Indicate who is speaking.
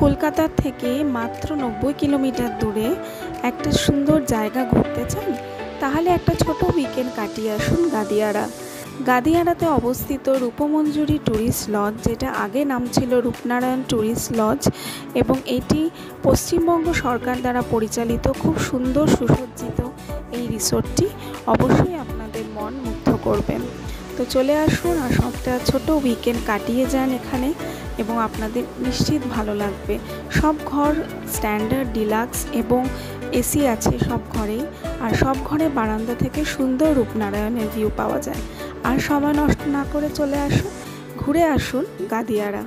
Speaker 1: কলকাতার থেকে মাত্র 90 কিলোমিটার দূরে একটা সুন্দর জায়গা ঘুরতে চান, তাহলে একটা ছোট উইকেন্ড কাটিয়ে আসুন গাদিয়াড়া। গাদিয়াড়াতে অবস্থিত রূপমঞ্জুরি ট্যুরিস্ট লজ, যেটা আগে নাম ছিল রূপনারায়ণ ট্যুরিস্ট লজ, এবং এটি পশ্চিমবঙ্গ সরকার দ্বারা পরিচালিত খুব সুন্দর সুসজ্জিত এই রিসোর্টটি অবশ্যই আপনাদের মন মুগ্ধ করবেন। তো চলে আসুন আর একটা ছোট উইকেন্ড কাটিয়ে যান এখানে, এবং আপনাদের নিশ্চিত ভালো লাগবে। সব ঘর স্ট্যান্ডার্ড, ডিলাক্স এবং এসি আছে সব ঘরেই, আর সব ঘরে বারান্দা থেকে সুন্দর রূপনারায়ণের ভিউ পাওয়া যায়। আর সময় নষ্ট না করে চলে আসুন, ঘুরে আসুন গাদিয়াড়া।